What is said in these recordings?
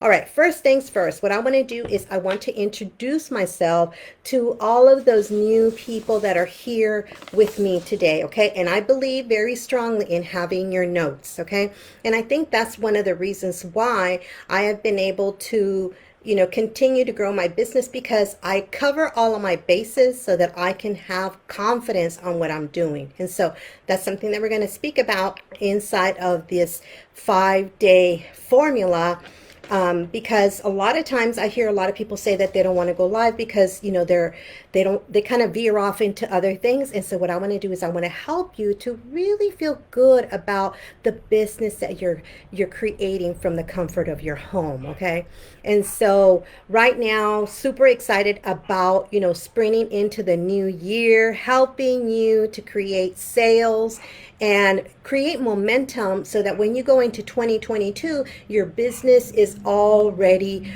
All right, first things first, what I want to do is I want to introduce myself to all of those new people that are here with me today, okay? And I believe very strongly in having your notes, okay? And I think that's one of the reasons why I have been able to, continue to grow my business because I cover all of my bases so that I can have confidence on what I'm doing. And so that's something that we're going to speak about inside of this 5-day formula, because a lot of times I hear a lot of people say that they don't want to go live because they kind of veer off into other things. And so what I want to do is I want to help you to really feel good about the business that you're creating from the comfort of your home. Okay. And so right now, super excited about sprinting into the new year, helping you to create sales and create momentum so that when you go into 2022, your business is already,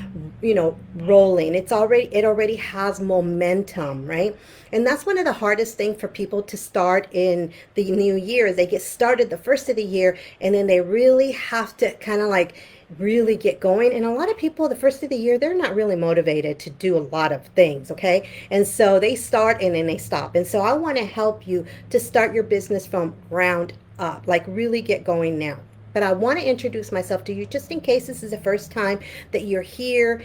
rolling. It already has momentum, right? And that's one of the hardest things for people to start in the new year. They get started the first of the year and then they really have to kind of like really get going. And a lot of people, the first of the year, they're not really motivated to do a lot of things, okay? And so they start and then they stop. And so I want to help you to start your business from ground up, like really get going now. But I want to introduce myself to you just in case this is the first time that you're here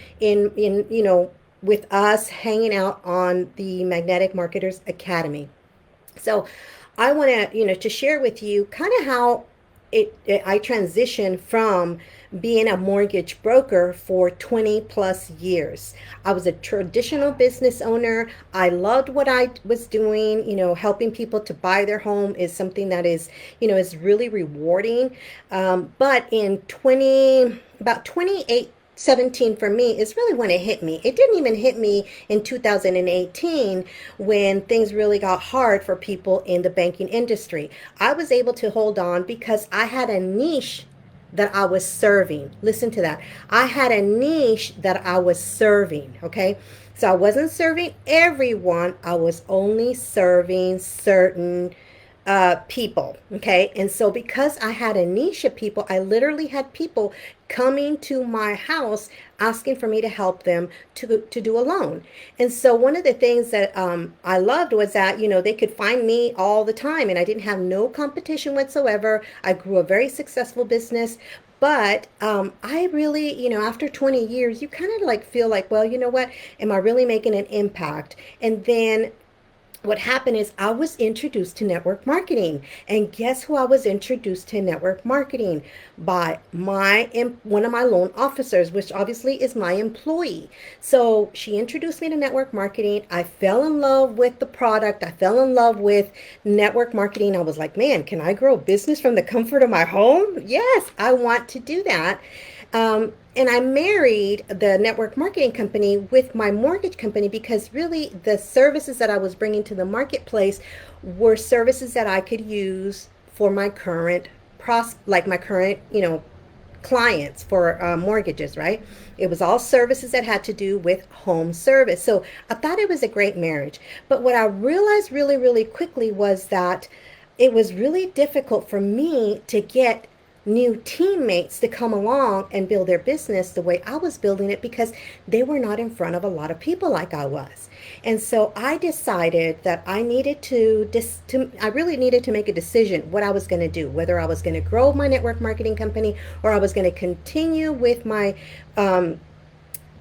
with us hanging out on the Magnetic Marketers Academy. So I want to share with you kind of how I transitioned from being a mortgage broker for 20 plus years. I was a traditional business owner. I loved what I was doing. Helping people to buy their home is something that is really rewarding. But in about 2017 for me is really when it hit me. It didn't even hit me in 2018 when things really got hard for people in the banking industry. I was able to hold on because I had a niche that I was serving. Listen to that. I had a niche that I was serving, okay? So I wasn't serving everyone. I was only serving certain people, okay? And so because I had a niche of people, I literally had people coming to my house asking for me to help them to do a loan. And so one of the things that I loved was that they could find me all the time and I didn't have no competition whatsoever. I grew a very successful business. But I really, after 20 years, you kind of like feel like, well, you know what? Am I really making an impact? And then what happened is I was introduced to network marketing. And guess who I was introduced to network marketing by? One of my loan officers, which obviously is my employee. So she introduced me to network marketing. I fell in love with the product. I fell in love with network marketing. I was like, man, can I grow a business from the comfort of my home? Yes, I want to do that. And I married the network marketing company with my mortgage company because really the services that I was bringing to the marketplace were services that I could use for my current like my current, clients for mortgages, right? It was all services that had to do with home service. So I thought it was a great marriage. But what I realized really, really quickly was that it was really difficult for me to get new teammates to come along and build their business the way I was building it because they were not in front of a lot of people like I was. And so I decided that I really needed to make a decision what I was going to do, whether I was going to grow my network marketing company or I was going to continue with my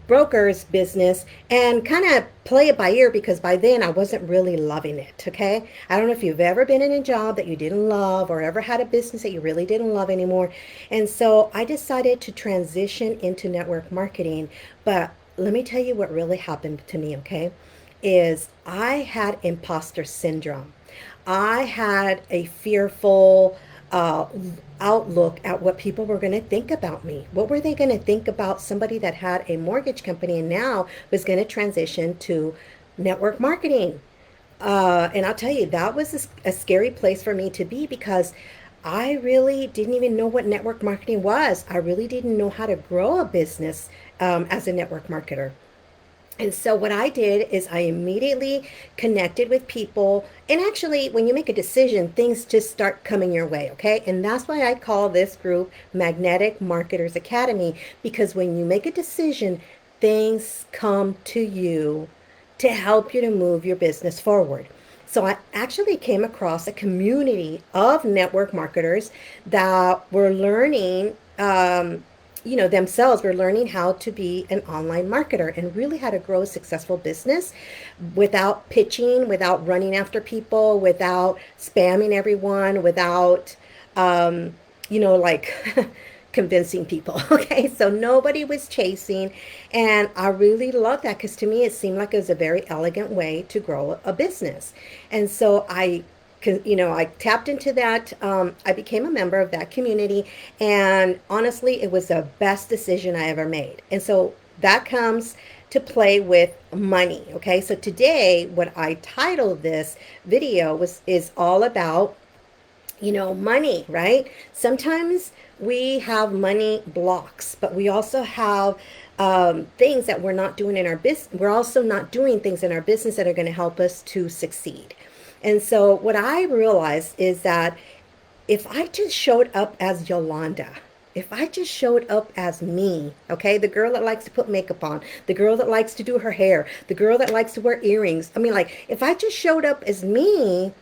broker's business and kind of play it by ear because by then I wasn't really loving it. Okay. I don't know if you've ever been in a job that you didn't love or ever had a business that you really didn't love anymore. And so I decided to transition into network marketing. But let me tell you what really happened to me. Okay. Is I had imposter syndrome. I had a fearful uh, outlook at what people were going to think about me. What were they going to think about somebody that had a mortgage company and now was going to transition to network marketing? And I'll tell you, that was a scary place for me to be because I really didn't even know what network marketing was. I really didn't know how to grow a business as a network marketer. And so what I did is I immediately connected with people. And actually, when you make a decision, things just start coming your way, okay? And that's why I call this group Magnetic Marketers Academy, because when you make a decision, things come to you to help you to move your business forward. So I actually came across a community of network marketers that were learning, themselves were learning how to be an online marketer and really how to grow a successful business without pitching, without running after people, without spamming everyone, without, like convincing people. Okay, so nobody was chasing, and I really loved that because to me it seemed like it was a very elegant way to grow a business. And so I tapped into that. I became a member of that community, and honestly, it was the best decision I ever made. And so that comes to play with money. Okay, so today, what I titled this video is all about money, right? Sometimes we have money blocks, but we also have things that we're not doing in our business. We're also not doing things in our business that are going to help us to succeed. And so what I realized is that if I just showed up as Yolanda, if I just showed up as me, okay, the girl that likes to put makeup on, the girl that likes to do her hair, the girl that likes to wear earrings, I mean, like, if I just showed up as me,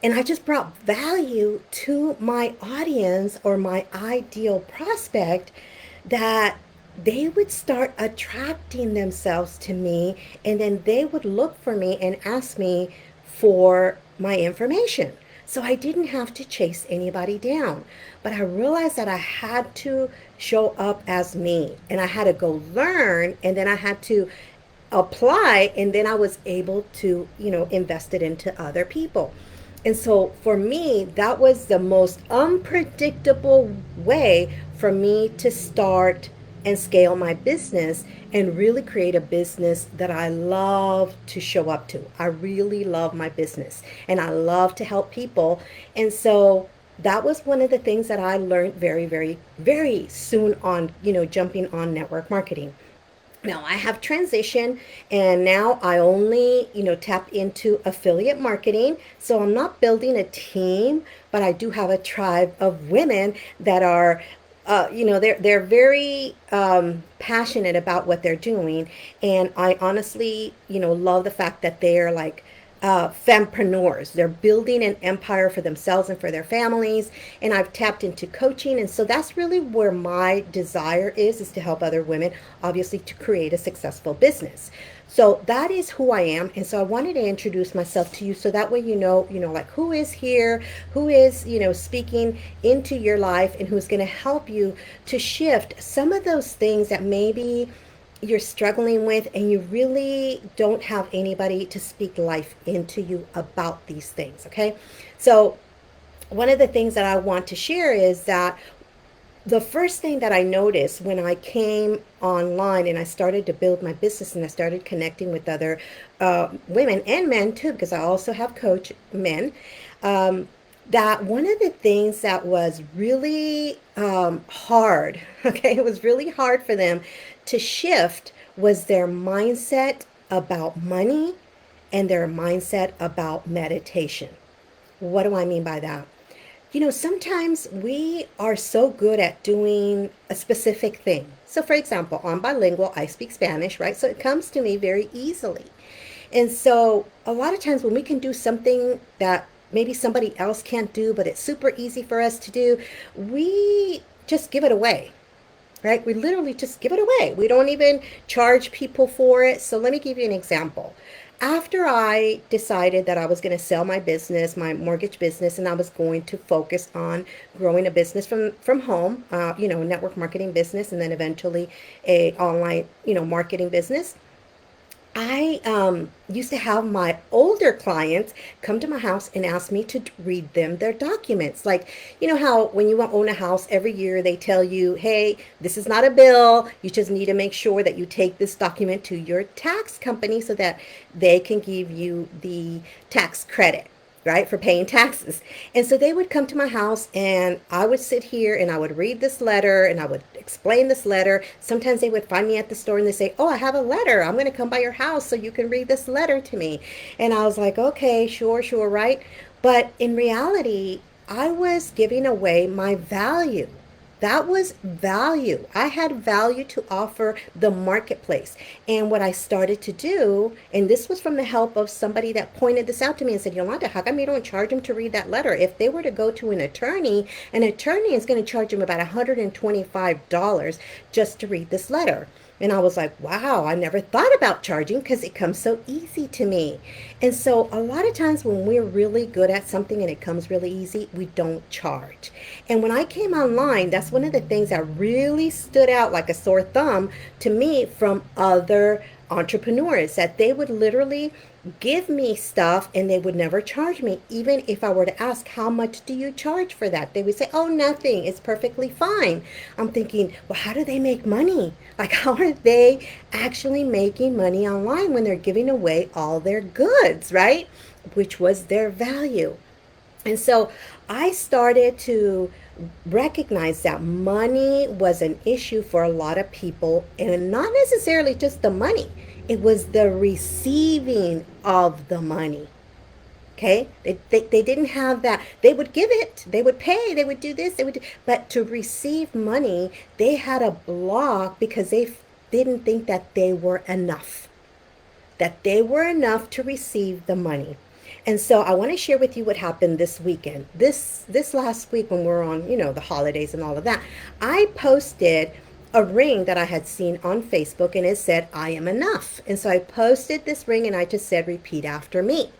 and I just brought value to my audience or my ideal prospect, that they would start attracting themselves to me, and then they would look for me and ask me for my information. So I didn't have to chase anybody down. But I realized that I had to show up as me, and I had to go learn, and then I had to apply, and then I was able to, invest it into other people. And so for me, that was the most unpredictable way for me to start and scale my business and really create a business that I love to show up to. I really love my business and I love to help people. And so that was one of the things that I learned very, very, very soon on, jumping on network marketing. Now I have transitioned and now I only, tap into affiliate marketing. So I'm not building a team, but I do have a tribe of women that are, they're very passionate about what they're doing. And I honestly, love the fact that they're like fempreneurs. They're building an empire for themselves and for their families. And I've tapped into coaching. And so that's really where my desire is to help other women, obviously, to create a successful business. So that is who I am. And so I wanted to introduce myself to you so that way like who is here, who is, speaking into your life and who's going to help you to shift some of those things that maybe you're struggling with and you really don't have anybody to speak life into you about these things. Okay, so one of the things that I want to share is that the first thing that I noticed when I came online and I started to build my business and I started connecting with other women and men too, because I also have coach men, that one of the things that was really hard, okay, it was really hard for them to shift was their mindset about money and their mindset about meditation. What do I mean by that? Sometimes we are so good at doing a specific thing. So, for example, I'm bilingual, I speak Spanish, right? So it comes to me very easily. And so, a lot of times when we can do something that maybe somebody else can't do, but it's super easy for us to do, we just give it away, right? We literally just give it away. We don't even charge people for it. So, let me give you an example. After I decided that I was going to sell my business, my mortgage business, and I was going to focus on growing a business from home, network marketing business, and then eventually a online, marketing business. I used to have my older clients come to my house and ask me to read them their documents. Like, you know how when you own a house every year, they tell you, hey, this is not a bill. You just need to make sure that you take this document to your tax company so that they can give you the tax credit. right, for paying taxes. And so they would come to my house and I would sit here and I would read this letter and I would explain this letter. Sometimes they would find me at the store and they say, "Oh, I have a letter. I'm going to come by your house so you can read this letter to me." And I was like, "Okay, sure, sure, right?" But in reality, I was giving away my value. That was value. I had value to offer the marketplace. And what I started to do, and this was from the help of somebody that pointed this out to me and said, "Yolanda, how come you don't charge them to read that letter? If they were to go to an attorney is going to charge them about $125 just to read this letter." And I was like, wow, I never thought about charging because it comes so easy to me. And so a lot of times when we're really good at something and it comes really easy, we don't charge. And when I came online, that's one of the things that really stood out like a sore thumb to me from other entrepreneurs, that they would literally give me stuff and they would never charge me. Even if I were to ask, "How much do you charge for that?" they would say, "Oh, nothing, it's perfectly fine." I'm thinking, well, how do they make money? Like, how are they actually making money online when they're giving away all their goods, right? Which was their value. And so I started to recognize that money was an issue for a lot of people, and not necessarily just the money, it was the receiving of the money. Okay, they didn't have that. They would give it, they would pay, they would do this, they would do, but to receive money, they had a block because they didn't think that they were enough, that they were enough to receive the money. And so I want to share with you what happened this weekend. This last week when we're on, the holidays and all of that, I posted a ring that I had seen on Facebook and it said, "I am enough." And so I posted this ring and I just said, "Repeat after me."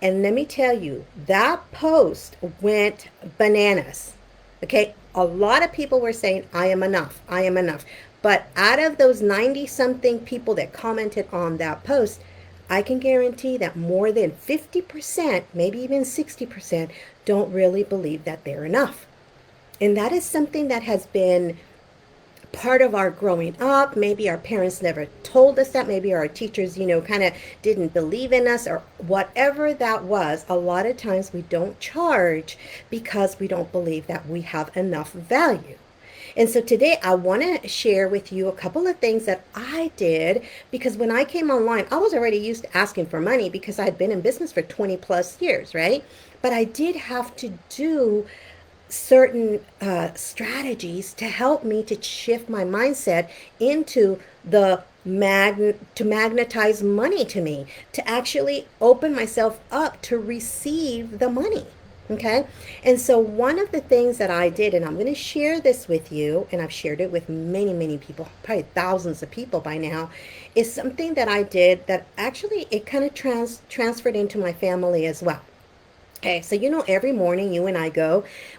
And let me tell you, that post went bananas. Okay, a lot of people were saying, "I am enough, I am enough." But out of those 90 something people that commented on that post, I can guarantee that more than 50%, maybe even 60%, don't really believe that they're enough. And that is something that has been part of our growing up. Maybe our parents never told us that. Maybe our teachers, kind of didn't believe in us or whatever that was. A lot of times we don't charge because we don't believe that we have enough value. And so today I want to share with you a couple of things that I did, because when I came online, I was already used to asking for money because I'd been in business for 20 plus years, right? But I did have to do certain strategies to help me to shift my mindset into to magnetize money to me, to actually open myself up to receive the money. Okay. And so one of the things that I did, and I'm going to share this with you, and I've shared it with many, many people, probably thousands of people by now, is something that I did that actually it kind of transferred into my family as well. Okay, so every morning you and I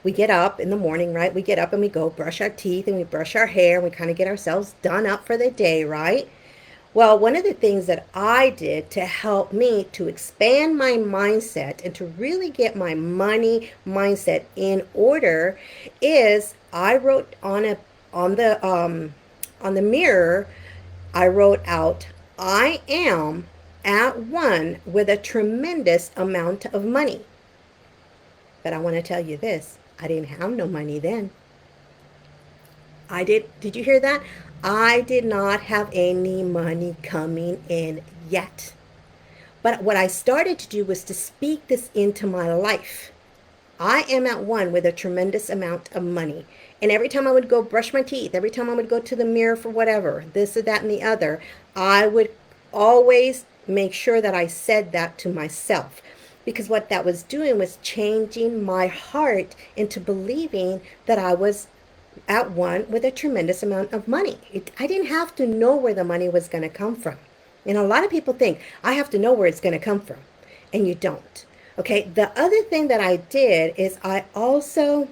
we get up in the morning, right? We get up and we go brush our teeth and we brush our hair and we kind of get ourselves done up for the day, right? Well, one of the things that I did to help me to expand my mindset and to really get my money mindset in order is I wrote on the mirror, I wrote out, "I am at one with a tremendous amount of money." But I want to tell you this, I didn't have no money then. Did you hear that? I did not have any money coming in yet. But what I started to do was to speak this into my life. I am at one with a tremendous amount of money. And every time I would go brush my teeth, every time I would go to the mirror for whatever, this or that and the other, I would always make sure that I said that to myself. Because what that was doing was changing my heart into believing that I was at one with a tremendous amount of money. I didn't have to know where the money was going to come from. And a lot of people think, I have to know where it's going to come from. And you don't. Okay, the other thing that I did is I also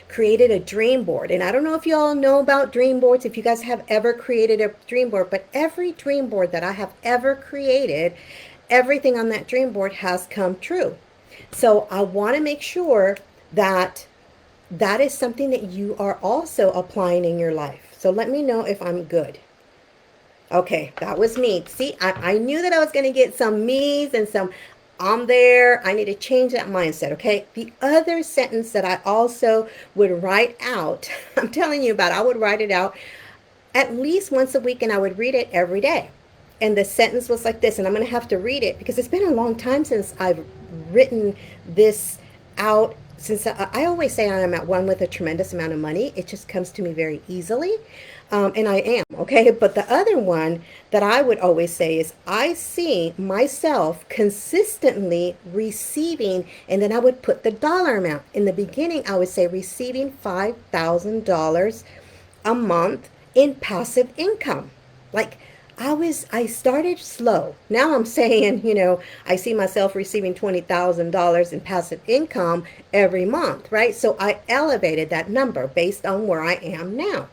created a dream board. And I don't know if you all know about dream boards, if you guys have ever created a dream board, but every dream board that I have ever created, everything on that dream board has come true. So I want to make sure that that is something that you are also applying in your life. So let me know if I'm good. Okay, that was me. See, I knew that I was going to get some me's and some I'm there. I need to change that mindset. Okay. The other sentence that I also would write out, I'm telling you about, I would write it out at least once a week and I would read it every day. And the sentence was like this, and I'm going to have to read it because it's been a long time since I've written this out. Since I always say I am at one with a tremendous amount of money, it just comes to me very easily. And I am, okay? But the other one that I would always say is I see myself consistently receiving, and then I would put the dollar amount. In the beginning, I would say receiving $5,000 a month in passive income. Like I started slow. Now I'm saying, I see myself receiving $20,000 in passive income every month, right? So I elevated that number based on where I am now.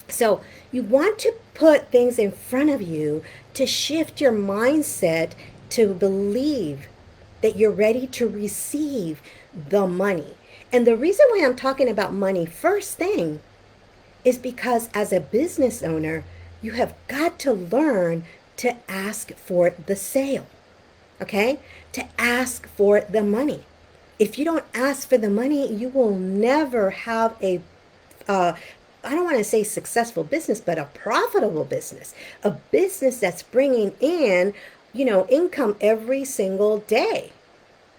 So you want to put things in front of you to shift your mindset to believe that you're ready to receive the money. And the reason why I'm talking about money first thing is because as a business owner, you have got to learn to ask for the sale, okay? To ask for the money. If you don't ask for the money, you will never have a, uh, I don't want to say successful business, but a profitable business, a business that's bringing in, income every single day.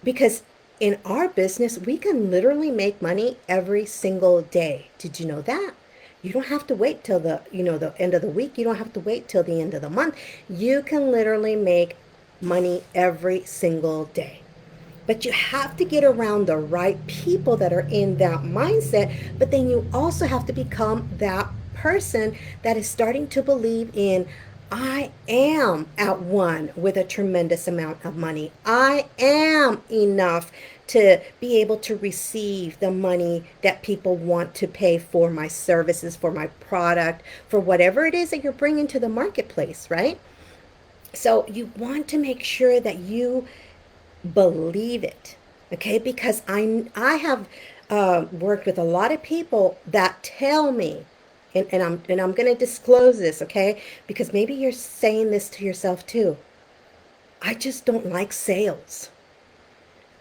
Because in our business, we can literally make money every single day. Did you know that? You don't have to wait till the end of the week. You don't have to wait till the end of the month. You can literally make money every single day. But you have to get around the right people that are in that mindset. But then you also have to become that person that is starting to believe in, I am at one with a tremendous amount of money. I am enough to be able to receive the money that people want to pay for my services, for my product, for whatever it is that you're bringing to the marketplace, right? So you want to make sure that you believe it, okay? Because I have worked with a lot of people that tell me, and I'm going to disclose this, okay? Because maybe you're saying this to yourself too. I just don't like sales.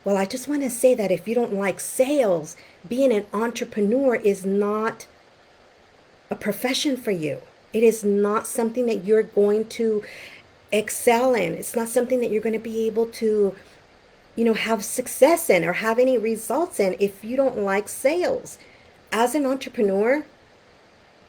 Well, I just want to say that if you don't like sales, being an entrepreneur is not a profession for you. It is not something that you're going to excel in. It's not something that you're going to be able to have success in or have any results in if you don't like sales. As an entrepreneur,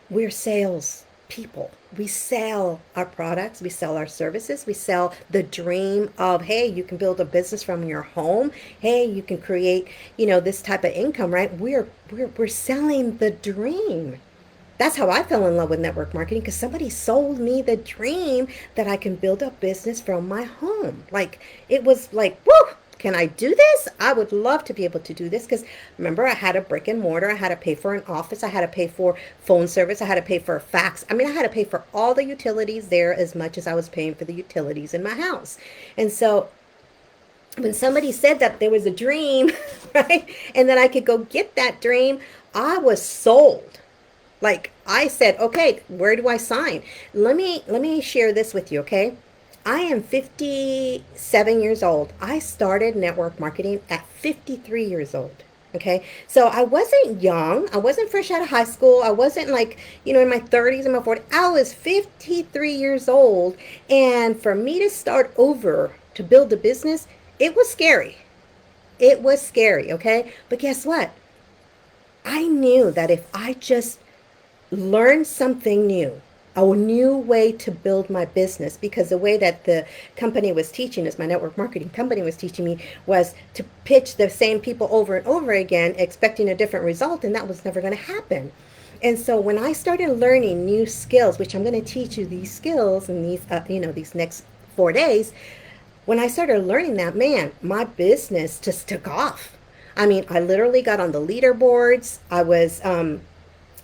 we're sales people. We sell our products, we sell our services, we sell the dream of, hey, you can build a business from your home. Hey, you can create, this type of income, right? We're selling the dream. That's how I fell in love with network marketing, because somebody sold me the dream that I can build a business from my home. Like, it was like, whoa, can I do this? I would love to be able to do this, because remember, I had a brick and mortar. I had to pay for an office. I had to pay for phone service. I had to pay for a fax. I mean, I had to pay for all the utilities there as much as I was paying for the utilities in my house. And so when somebody said that there was a dream, right, and that I could go get that dream, I was sold. Like, I said, okay, where do I sign? Let me share this with you, okay? I am 57 years old. I started network marketing at 53 years old. Okay. So I wasn't young. I wasn't fresh out of high school. I wasn't like, in my 30s and my 40s. I was 53 years old. And for me to start over to build a business, it was scary. It was scary. Okay. But guess what? I knew that if I just learn something new, a new way to build my business, because the way that the company was teaching us, my network marketing company was teaching me, was to pitch the same people over and over again, expecting a different result, and that was never going to happen. And so when I started learning new skills, which I'm going to teach you these skills in these next 4 days, when I started learning that, man, my business just took off. I mean, I literally got on the leaderboards. I was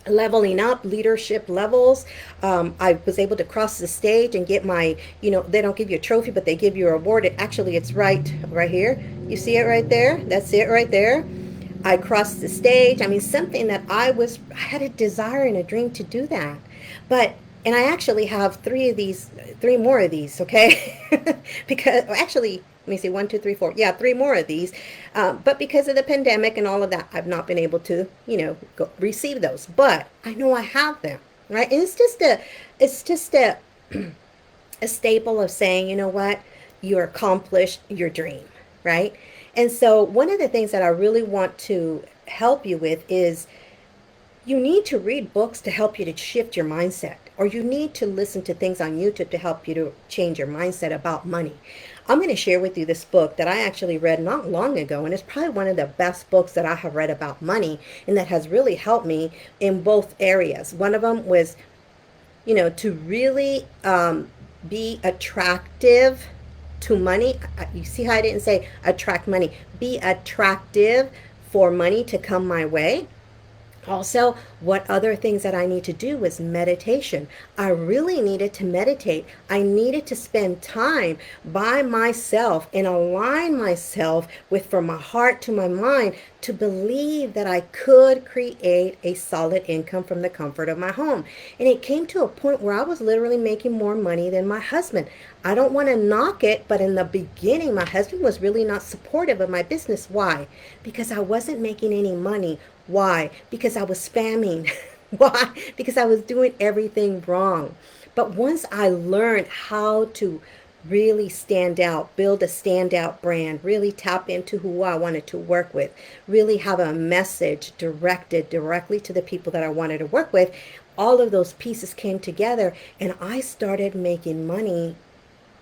leveling up leadership levels. I was able to cross the stage and get my, they don't give you a trophy, but they give you a award. It's right here. You see it right there? That's it right there. I crossed the stage. I mean, something that I had a desire and a dream to do that. And I actually have three more of these, okay? Because actually, Let me see, one, two, three, four. Yeah, three more of these. But because of the pandemic and all of that, I've not been able to, receive those. But I know I have them, right? And it's just a staple of saying, you know what, you accomplished your dream, right? And so one of the things that I really want to help you with is you need to read books to help you to shift your mindset, or you need to listen to things on YouTube to help you to change your mindset about money. I'm going to share with you this book that I actually read not long ago, and it's probably one of the best books that I have read about money, and that has really helped me in both areas. One of them was, to really be attractive to money. You see how I didn't say attract money? Be attractive for money to come my way. Also, what other things that I need to do was meditation. I really needed to meditate. I needed to spend time by myself and align myself with, from my heart to my mind, to believe that I could create a solid income from the comfort of my home. And it came to a point where I was literally making more money than my husband. I don't want to knock it, but in the beginning, my husband was really not supportive of my business. Why? Because I wasn't making any money. Why? Because I was spamming. Why? Because I was doing everything wrong. But once I learned how to really stand out, build a standout brand, really tap into who I wanted to work with, really have a message directed directly to the people that I wanted to work with, all of those pieces came together and I started making money.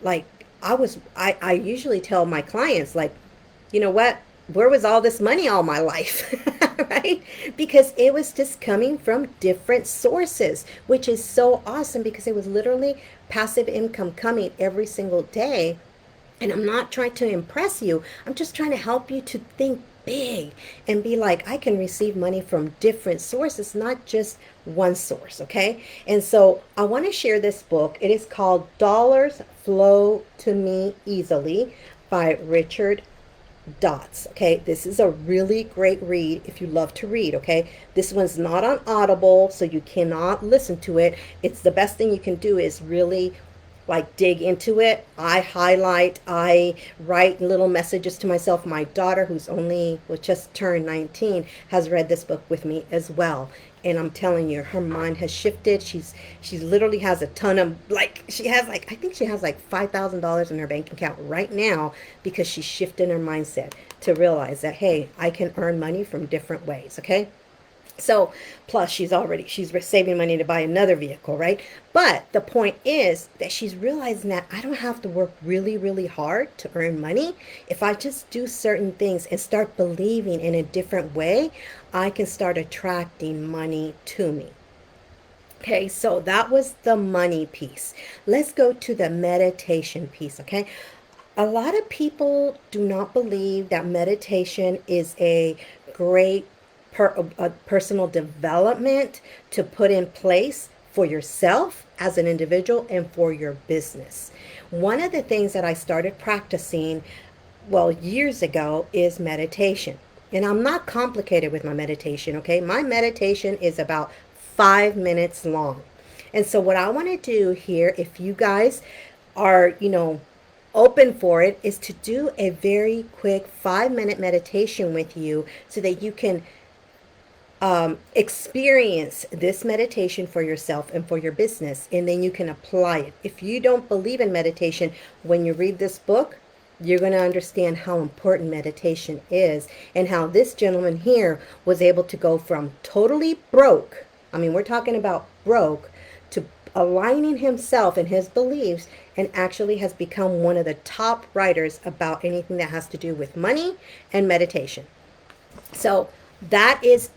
Like I usually tell my clients, like, you know what? Where was all this money all my life? Right? Because it was just coming from different sources, which is so awesome because it was literally passive income coming every single day. And I'm not trying to impress you. I'm just trying to help you to think big and be like, I can receive money from different sources, not just one source. Okay. And so I want to share this book. It is called Dollars Flow to Me Easily by Richard Dots. Okay, this is a really great read if you love to read. Okay, this one's not on Audible, so you cannot listen to it. It's the best thing you can do is really like dig into it. I highlight, I write little messages to myself. My daughter, who's only just turned 19, has read this book with me as well. And I'm telling you, her mind has shifted. She literally has a ton of, like, she has like, I think she has like $5,000 in her bank account right now because she's shifting her mindset to realize that, hey, I can earn money from different ways. Okay. So plus she's saving money to buy another vehicle, right? But the point is that she's realizing that I don't have to work really, really hard to earn money. If I just do certain things and start believing in a different way, I can start attracting money to me. Okay, so that was the money piece. Let's go to the meditation piece, okay? A lot of people do not believe that meditation is a great personal development to put in place for yourself as an individual and for your business. One of the things that I started practicing, well, years ago is meditation. And I'm not complicated with my meditation, okay? My meditation is about 5 minutes long. And so what I want to do here, if you guys are, open for it, is to do a very quick 5-minute meditation with you so that you can experience this meditation for yourself and for your business, and then you can apply it. If you don't believe in meditation, when you read this book, you're going to understand how important meditation is and how this gentleman here was able to go from totally broke, I mean, we're talking about broke, to aligning himself and his beliefs, and actually has become one of the top writers about anything that has to do with money and meditation. So that is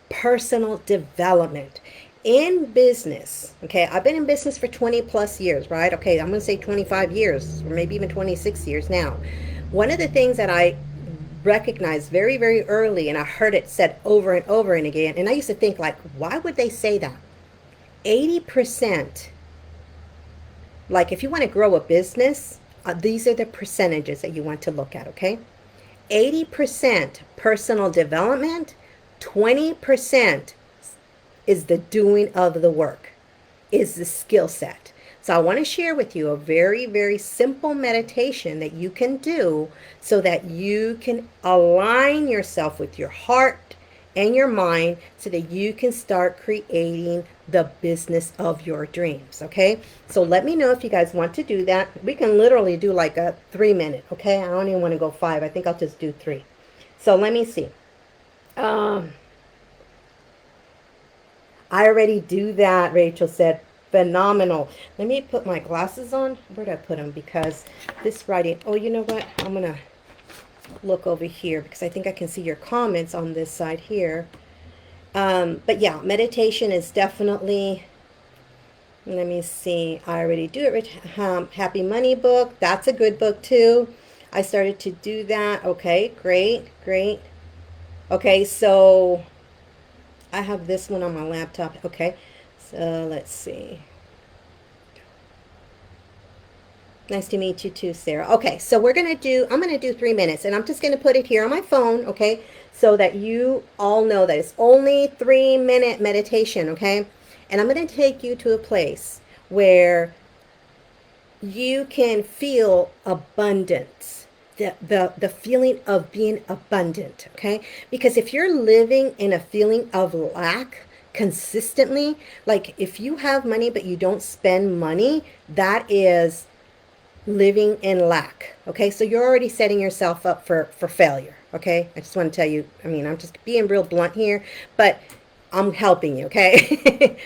personal development in business. Okay, I've been in business for 20 plus years, right? Okay, I'm going to say 25 years or maybe even 26 years now. One of the things that I recognized very, very early, and I heard it said over and over and again, and I used to think, like, why would they say that? 80%, like if you want to grow a business, these are the percentages that you want to look at, okay? 80% personal development, 20% is the doing of the work, is the skill set. So I want to share with you a very, very simple meditation that you can do so that you can align yourself with your heart and your mind so that you can start creating the business of your dreams. Okay, so let me know if you guys want to do that. We can literally do like a 3 minute. Okay, I don't even want to go 5. I think I'll just do 3. So let me see. um I already do that, Rachel said. Phenomenal. Let me put my glasses on. Where did I put them? Because this writing, oh, you know what? I'm going to look over here because I think I can see your comments on this side here. But yeah, meditation is definitely, let me see. I already do it. Happy Money book. That's a good book too. I started to do that. Okay, great, great. Okay, so I have this one on my laptop. Okay, so let's see. Nice to meet you too, Sarah. Okay, so I'm going to do 3 minutes and I'm just going to put it here on my phone, okay? So that you all know that it's only 3 minute meditation, okay? And I'm going to take you to a place where you can feel abundance. The feeling of being abundant, okay? Because if you're living in a feeling of lack consistently, like if you have money but you don't spend money, that is living in lack. Okay, so you're already setting yourself up for failure. Okay, I just want to tell you, I mean, I'm just being real blunt here, but I'm helping you. Okay.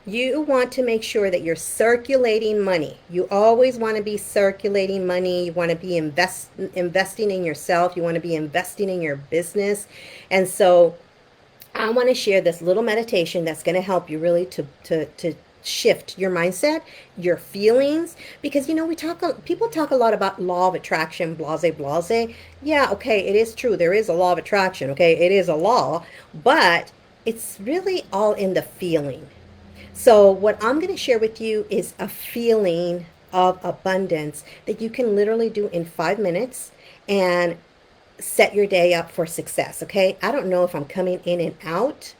You want to make sure that you're circulating money. You always want to be circulating money. You want to be investing in yourself. You want to be investing in your business. And so I want to share this little meditation that's going to help you really to shift your mindset, your feelings, because people talk a lot about law of attraction, blase blase. Yeah, okay, it is true. There is a law of attraction, okay? It is a law, but it's really all in the feeling. So what I'm going to share with you is a feeling of abundance that you can literally do in 5 minutes and set your day up for success. Okay, I don't know if I'm coming in and out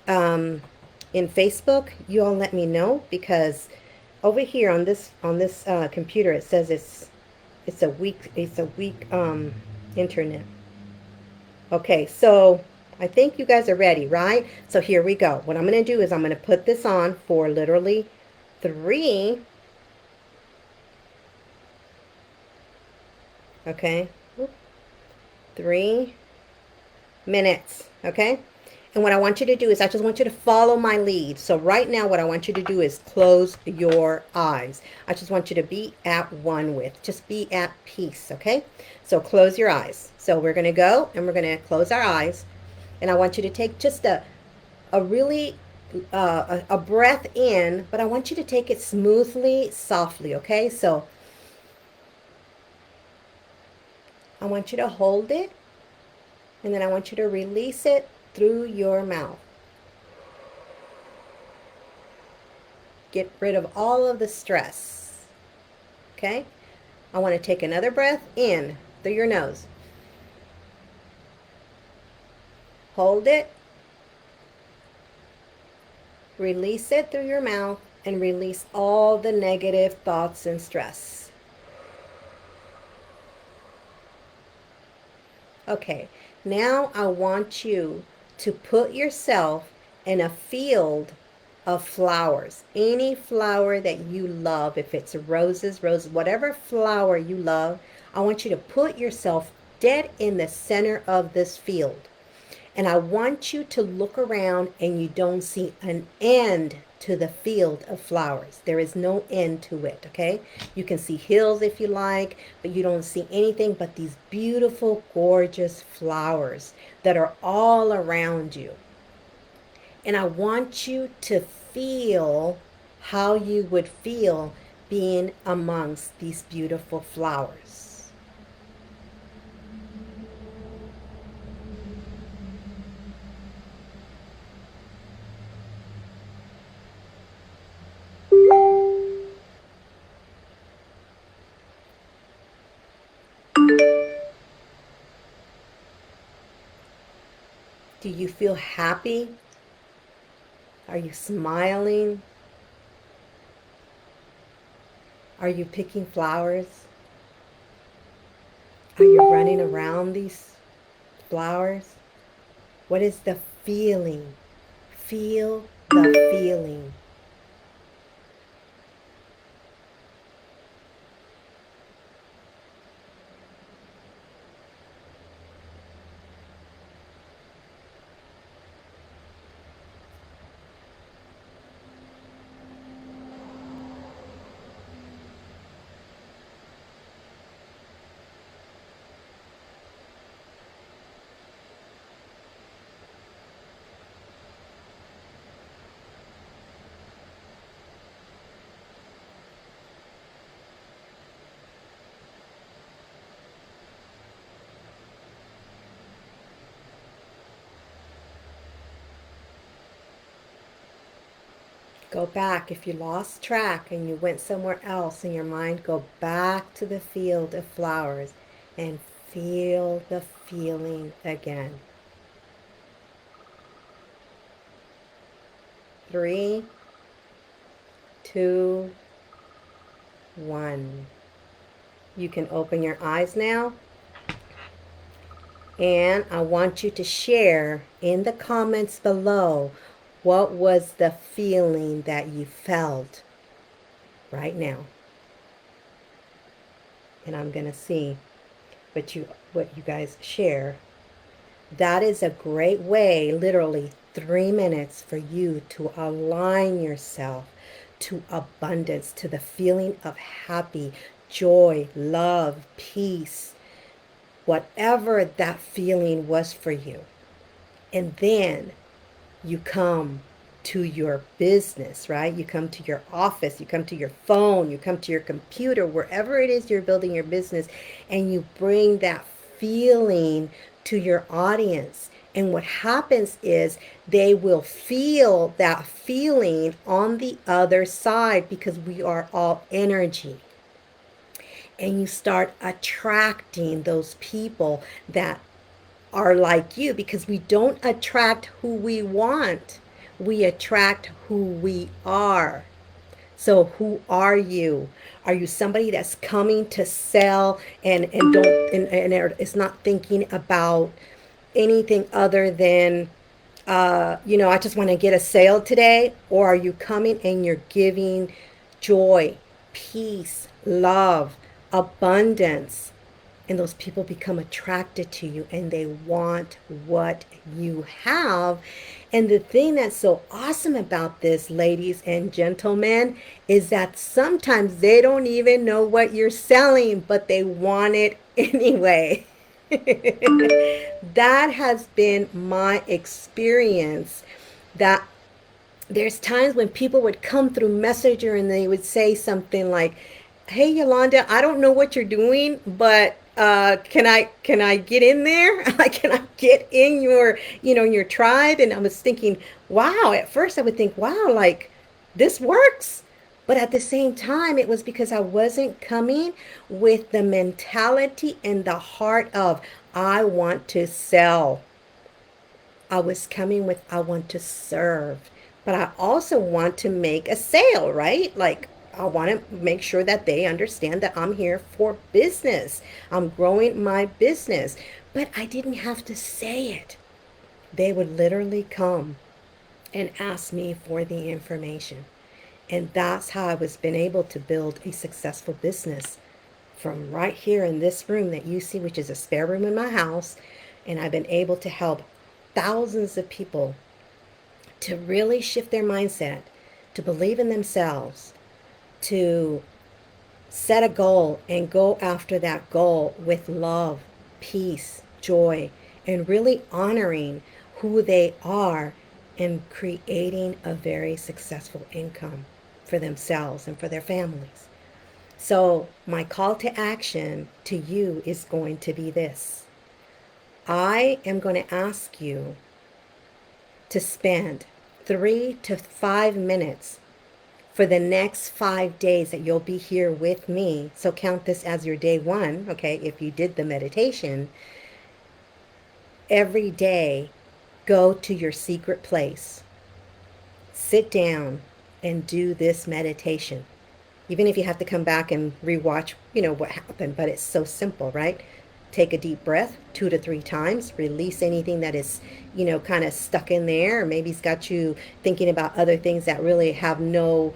in Facebook. You all let me know, because over here on this computer it says it's a weak internet. Okay, so I think you guys are ready, right? So here we go. What I'm going to do is I'm going to put this on for literally 3, okay, 3 minutes, okay? And what I want you to do is I just want you to follow my lead. So right now what I want you to do is close your eyes. I just want you to be at one with, just be at peace, okay? So close your eyes. So we're going to go and we're going to close our eyes. And I want you to take just a really a breath in, but I want you to take it smoothly, softly, okay? So I want you to hold it, and then I want you to release it through your mouth. Get rid of all of the stress, okay? I want to take another breath in through your nose. Hold it, release it through your mouth, and release all the negative thoughts and stress. Okay, now I want you to put yourself in a field of flowers. Any flower that you love, if it's roses, whatever flower you love, I want you to put yourself dead in the center of this field. And I want you to look around and you don't see an end to the field of flowers. There is no end to it, okay? You can see hills if you like, but you don't see anything but these beautiful, gorgeous flowers that are all around you. And I want you to feel how you would feel being amongst these beautiful flowers. Do you feel happy? Are you smiling? Are you picking flowers? Are you running around these flowers? What is the feeling? Feel the feeling. Go back. If you lost track and you went somewhere else in your mind, go back to the field of flowers and feel the feeling again. 3, 2, 1. You can open your eyes now. And I want you to share in the comments below what was the feeling that you felt right now. And I'm going to see what you guys share. That is a great way, literally 3 minutes, for you to align yourself to abundance, to the feeling of happy, joy, love, peace, whatever that feeling was for you. And then you come to your business, right? You come to your office, you come to your phone, you come to your computer, wherever it is you're building your business, and you bring that feeling to your audience. And what happens is they will feel that feeling on the other side, because we are all energy. And you start attracting those people that are like you, because we don't attract who we want. We attract who we are. So who are you? Are you somebody that's coming to sell and don't and is not thinking about anything other than I just want to get a sale today? Or are you coming and you're giving joy, peace, love, abundance, and those people become attracted to you and they want what you have? And the thing that's so awesome about this, ladies and gentlemen, is that sometimes they don't even know what you're selling, but they want it anyway. That has been my experience, that there's times when people would come through Messenger and they would say something like, "Hey Yolanda, I don't know what you're doing, but can I get in there? Like, can I get in your your tribe?" And I was thinking, wow. At first, I would think, wow, like this works. But at the same time, it was because I wasn't coming with the mentality and the heart of, I want to sell. I was coming with, I want to serve, but I also want to make a sale, right? Like, I want to make sure that they understand that I'm here for business. I'm growing my business. But I didn't have to say it. They would literally come and ask me for the information. And that's how I was been able to build a successful business from right here in this room that you see, which is a spare room in my house. And I've been able to help thousands of people to really shift their mindset, to believe in themselves, to set a goal and go after that goal with love, peace, joy, and really honoring who they are and creating a very successful income for themselves and for their families. So, my call to action to you is going to be this. I am going to ask you to spend 3 to 5 minutes for the next 5 days that you'll be here with me. So count this as your day one, okay, if you did the meditation. Every day, go to your secret place. Sit down and do this meditation. Even if you have to come back and rewatch, what happened, but it's so simple, right? Take a deep breath 2 to 3 times, release anything that is, kind of stuck in there, or maybe it's got you thinking about other things that really have no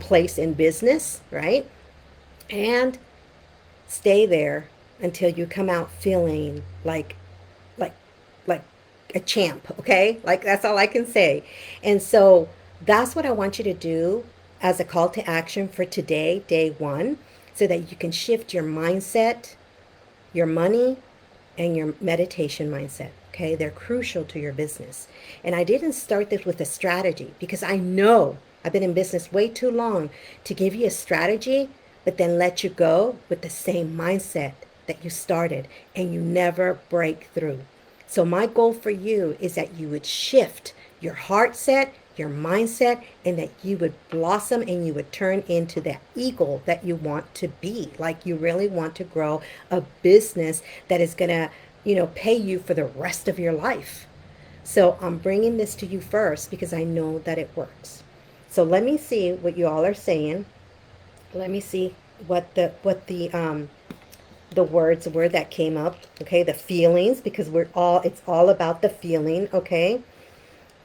place in business, right? And stay there until you come out feeling like like a champ, okay? Like that's all I can say. And so that's what I want you to do as a call to action for today, day 1, so that you can shift your mindset, your money, and your meditation mindset. Okay, they're crucial to your business. And I didn't start this with a strategy because I know I've been in business way too long to give you a strategy, but then let you go with the same mindset that you started and you never break through. So, my goal for you is that you would shift your heart set, your mindset, and that you would blossom and you would turn into that eagle that you want to be. Like you really want to grow a business that is going to, pay you for the rest of your life. So I'm bringing this to you first because I know that it works. So let me see what you all are saying. Let me see what the words were that came up. Okay, the feelings, because it's all about the feeling. Okay,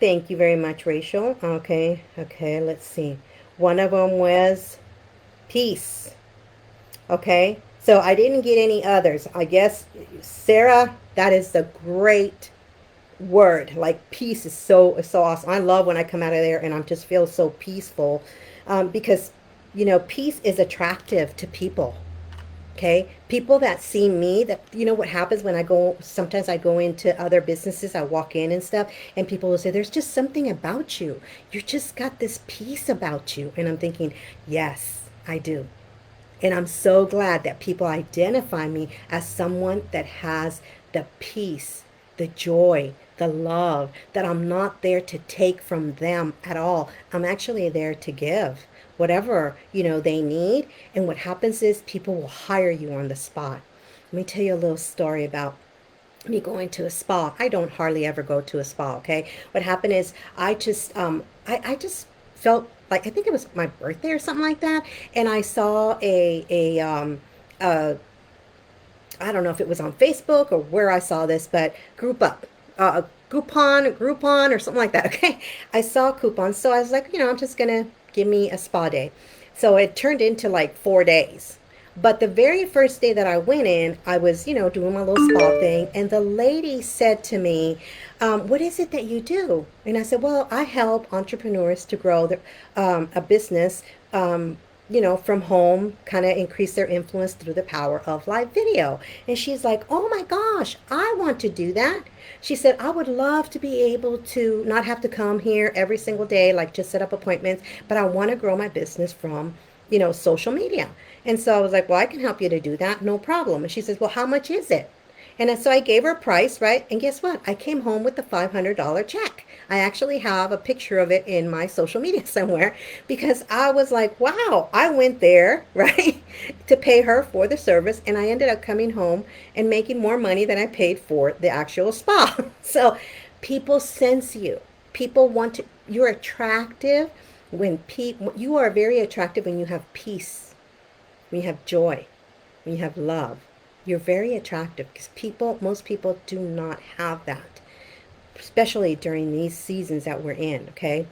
thank you very much, Rachel. Okay, let's see. One of them was peace. Okay, so I didn't get any others. I guess, Sarah, that is the great word. Like peace is so awesome. I love when I come out of there and I'm just feel so peaceful, because peace is attractive to people. Okay, people that see me, that what happens when I go, sometimes I go into other businesses, I walk in and stuff, and people will say, there's just something about you, you just got this peace about you. And I'm thinking, yes, I do. And I'm so glad that people identify me as someone that has the peace, the joy, the love, that I'm not there to take from them at all. I'm actually there to give whatever, they need. And what happens is people will hire you on the spot. Let me tell you a little story about me going to a spa. I don't hardly ever go to a spa, okay? What happened is I just felt like, I think it was my birthday or something like that, and I saw a I don't know if it was on Facebook or where I saw this, but Group Up, Groupon or something like that. Okay, I saw coupons, so I was like, I'm just gonna give me a spa day. So it turned into like 4 days. But the very first day that I went in, I was, doing my little spa thing, and the lady said to me, "What is it that you do?" And I said, "Well, I help entrepreneurs to grow a business, from home, kind of increase their influence through the power of live video." And she's like, "Oh my gosh, I want to do that." She said, "I would love to be able to not have to come here every single day, like just set up appointments, but I want to grow my business from, social media." And so I was like, "Well, I can help you to do that, no problem." And she says, "Well, how much is it?" And so I gave her a price, right? And guess what? I came home with the $500 check. I actually have a picture of it in my social media somewhere, because I was like, wow, I went there, right, to pay her for the service. And I ended up coming home and making more money than I paid for the actual spa. So people sense you. People want to, you're attractive you are very attractive when you have peace, when you have joy, when you have love. You're very attractive because most people do not have that, especially during these seasons that we're in, okay?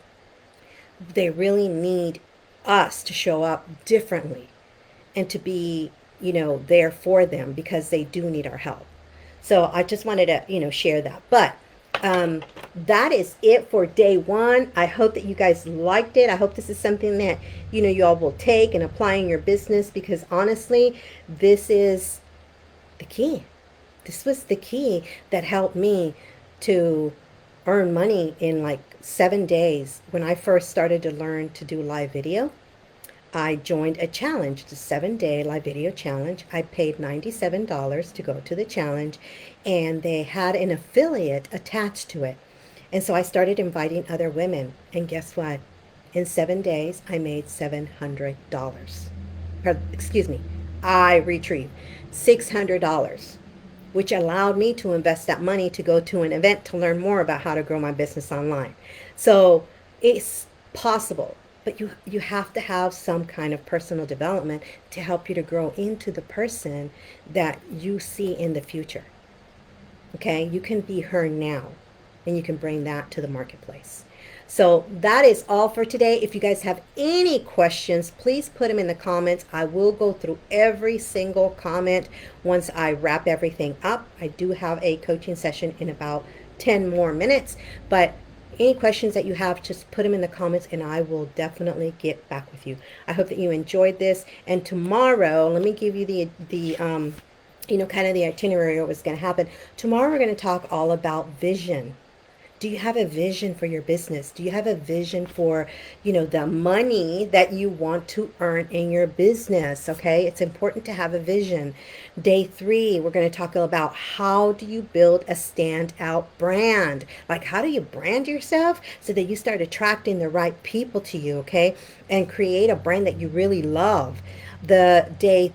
They really need us to show up differently and to be, there for them, because they do need our help. So I just wanted to, share that. But that is it for day 1. I hope that you guys liked it. I hope this is something that, you all will take and apply in your business, because honestly, this is the key. This was the key that helped me to earn money in like 7 days. When I first started to learn to do live video, I joined a challenge, the 7-day live video challenge. I paid $97 to go to the challenge, and they had an affiliate attached to it. And so I started inviting other women, and guess what? In 7 days, I made $700. Excuse me, I retrieved $600, which allowed me to invest that money to go to an event to learn more about how to grow my business online. So it's possible. but you have to have some kind of personal development to help you to grow into the person that you see in the future. Okay, you can be her now, and you can bring that to the marketplace. So that is all for today. If you guys have any questions, please put them in the comments. I will go through every single comment once I wrap everything up. I do have a coaching session in about 10 more minutes, but any questions that you have, just put them in the comments and I will definitely get back with you. I hope that you enjoyed this. And tomorrow, let me give you the kind of the itinerary of what's going to happen. Tomorrow we're going to talk all about vision. Do you have a vision for your business? Do you have a vision for, the money that you want to earn in your business? Okay, it's important to have a vision. Day 3, we're going to talk about how do you build a standout brand? Like, how do you brand yourself so that you start attracting the right people to you, okay? And create a brand that you really love. The day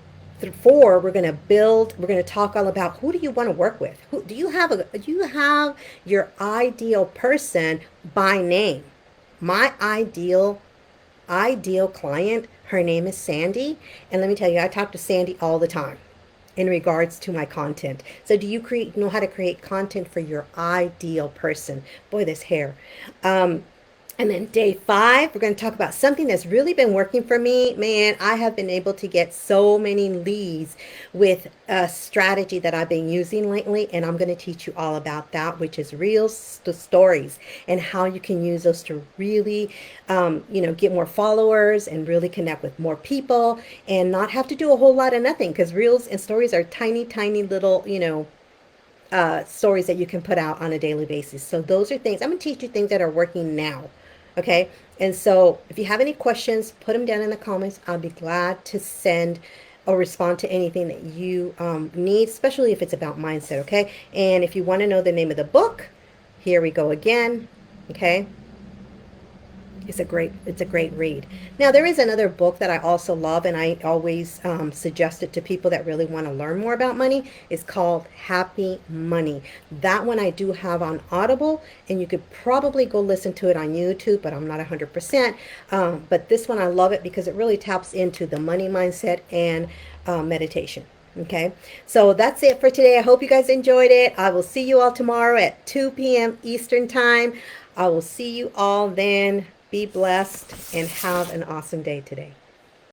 4, we're going to talk all about who do you want to work with. Who do you have your ideal person by name? My ideal client, her name is Sandy, and let me tell you, I talk to Sandy all the time in regards to my content. So do you know how to create content for your ideal person? Boy, this hair. And then day 5, we're going to talk about something that's really been working for me. Man, I have been able to get so many leads with a strategy that I've been using lately. And I'm going to teach you all about that, which is real stories and how you can use those to really, get more followers and really connect with more people and not have to do a whole lot of nothing, because reels and stories are tiny, tiny little, stories that you can put out on a daily basis. So those are things I'm going to teach you, things that are working now. Okay. And so if you have any questions, put them down in the comments. I'll be glad to send or respond to anything that you need, especially if it's about mindset. Okay. And if you want to know the name of the book, here we go again. Okay. It's a great read. Now, there is another book that I also love, and I always suggest it to people that really want to learn more about money. It's called Happy Money. That one I do have on Audible, and you could probably go listen to it on YouTube, but I'm not 100%. But this one, I love it because it really taps into the money mindset and meditation. Okay, so that's it for today. I hope you guys enjoyed it. I will see you all tomorrow at 2 p.m. Eastern Time. I will see you all then. Be blessed and have an awesome day today.